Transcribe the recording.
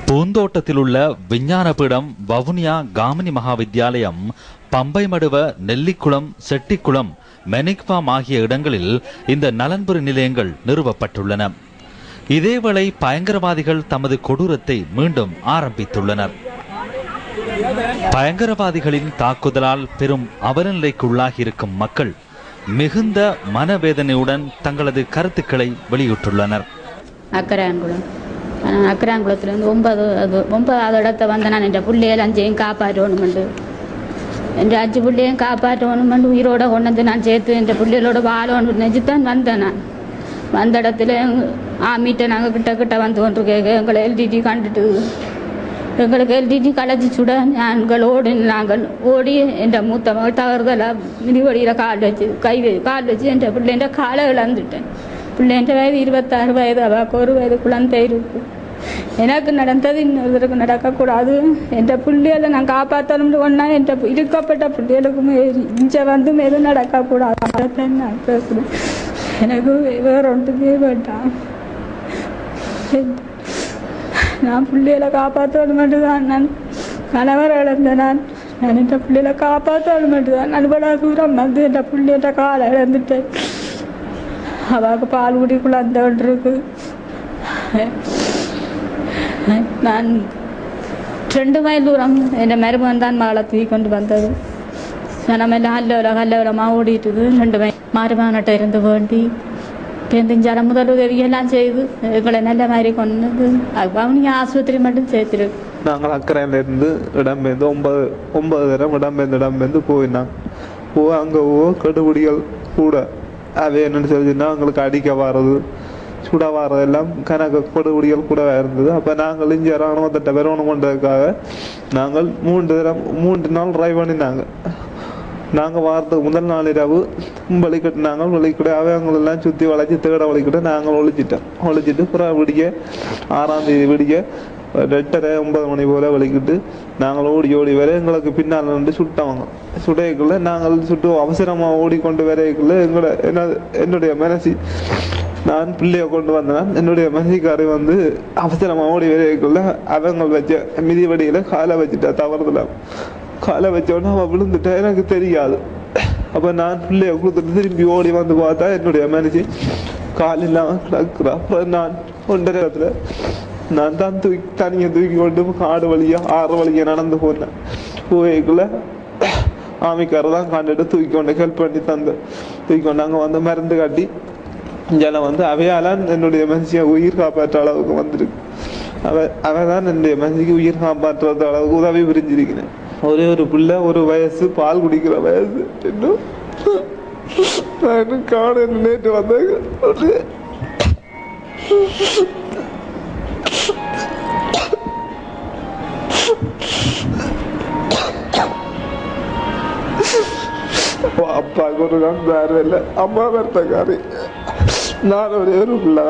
பூந்தோட்டத்தில் உள்ள விஞ்ஞானபீடம் வவுனியா காமினி மகாவித்யாலயம், பம்பைமடுவ, நெல்லிக்குளம், செட்டிக்குளம், மெனிக்பாம் ஆகிய இடங்களில் இந்த நலன்புரி நிலையங்கள் நிறுவப்பட்டுள்ளன. இதேவேளை பயங்கரவாதிகள் தமது கொடூரத்தை மீண்டும் ஆரம்பித்துள்ளனர். பயங்கரவாதிகளின் தாக்குதலால் பெரும் அவலநிலைக்குள்ளாகி இருக்கும் மக்கள் மிகுந்த மனவேதனையுடன் தங்களது கருத்துக்களை வெளியிட்டுள்ளனர். அக்கராங்குளத்திலிருந்து 9வது இடத்தை வந்த நான் என் பிள்ளைகள் 5ஐயும் காப்பாற்றணுமெண்டு, என் 5 பிள்ளையும் காப்பாற்றணுமெண்டு உயிரோட கொண்டு வந்து நான் சேர்த்து என் பிள்ளைகளோட வாழணும் நினைச்சுதான் வந்தேன். நான் வந்த இடத்துல ஆமிட்ட நாங்கள் கிட்ட வந்து கொண்டு கேட்க எங்களை எல்டிடி கண்டுட்டு எங்களுக்கு எல்டிடி கலைச்சி சுட நாங்கள் ஓடி என் மூத்த மகள் தவறுதலாக மிதிவடியில் கால் வச்சு என் பிள்ளைன்ற காலை இழந்துட்டேன். பிள்ளைன்ற வயது 26 வயது, அவாக்கு 1 வயது குழந்தை இருக்கு. எனக்கு நடந்தது இன்னொருத்தருக்கு நடக்கக்கூடாது. என் பிள்ளைகளை நான் காப்பாற்றணும்னு ஒன்றா என் இருக்கப்பட்ட பிள்ளைகளுக்குமே இங்கே வந்து எதுவும் நடக்கக்கூடாது நான் பேசுகிறேன். எனக்கு வேற ஒன்றுமே வேண்டாம். நான் பிள்ளைகளை காப்பாற்றணும் மட்டும்தான். நான் கணவர் இழந்த நான் என் பிள்ளைகளை காப்பாற்றணும் மட்டும்தான். நண்பனா தூரம் வந்து என் பிள்ளைகிட்ட காலை இழந்துட்டேன். அவாக்கு பால் குடிக்குள்ள அந்த ஒன்று இருக்கு. நான் 2 மைல் தூரம் என் மருமகன் தான் மகளை தூக்கி கொண்டு வந்தது. நம்ம கல்லவரமாக ஓடிட்டுது. 2 மைல் மருமகன்கிட்ட இருந்து வேண்டி பெருஞ்சால முதல் உதவியெல்லாம் செய்து எங்களை நல்ல மாதிரி கொண்டது. அவங்க ஆஸ்பத்திரி மட்டும் சேர்த்துருக்கு. நாங்கள் அக்கறையிலேருந்து இடம்பெயர்ந்து 9 தரம் இடம்பெயர்ந்து போய் அங்கே கெடுபிடிகள் கூட அவை என்னென்னு சொல்லிச்சுன்னா எங்களுக்கு அடிக்க வர்றது, சுட வர்றது எல்லாம் கணக்கு கொடுபடிகள் கூட இருந்தது. அப்போ நாங்கள் இங்கே இராணுவத்திட்ட வரணும் பண்ணுறதுக்காக நாங்கள் 3 நாள் ட்ரைவ் பண்ணினாங்க. நாங்கள் வாரத்துக்கு முதல் நாள் இரவு வலிக்கிட்டு வலிக்கிட்டு அவங்களெல்லாம் சுற்றி வளைச்சி தேட வலிக்கிட்டு நாங்கள் ஒழிச்சிட்டு புறா விடிய 6ஆம் தேதி விடிய 8:30 9 மணி போல் வலிக்கிட்டு நாங்கள் ஓடி வர எங்களுக்கு பின்னால் நின்று சுட்டவங்க. சுடையக்குள்ள நாங்கள் சுட்டு அவசரமாக ஓடிக்கொண்டு வரைக்குள்ள என்னுடைய மனசி, நான் பிள்ளைய கொண்டு வந்தேன். என்னுடைய மனசிக்காரை வந்து அவசரமாக ஓடி வரைக்குள்ள அவங்க வச்ச மிதிவடியில் காலை வச்சுட்டா தவறுதல காலை வச்சோன்னா அவன் விழுந்துட்டா எனக்கு தெரியாது. அப்போ நான் பிள்ளைய கொடுத்துட்டு திரும்பி ஓடி வந்து பார்த்தா என்னுடைய மனசி கால் இல்லாமல் கிடக்குறா. அப்புறம் நான் 1.5 இடத்துல நான் தான் தனியை தூக்கி கொண்டு காடு வழியா 6 வழியா நடந்து போனேன். போய்க்குள்ள ஆமிக்காரை தான் கண்டுட்டு தூக்கி கொண்டு ஹெல்ப் பண்ணி தூக்கி கொண்டு அங்கே வந்து மருந்து காட்டி இங்கே வந்து அவையால என்னுடைய மனுஷியை உயிர் காப்பாற்ற அளவுக்கு வந்துருக்கு. அவதான் என்னுடைய மனுஷிக்கு உயிர் காப்பாற்றுறது அளவுக்கு உதவி புரிஞ்சிருக்கிறேன். ஒரே ஒரு பிள்ளை, 1 வயசு, பால் குடிக்கிற வயசு. இன்னும் நான் காடு நேற்று வந்தாங்க. அப்பாவுக்கு ஒரு வேறு இல்லை, அம்மா வருத்தக்காரி, நான் ஒரே ஒரு பிள்ளை.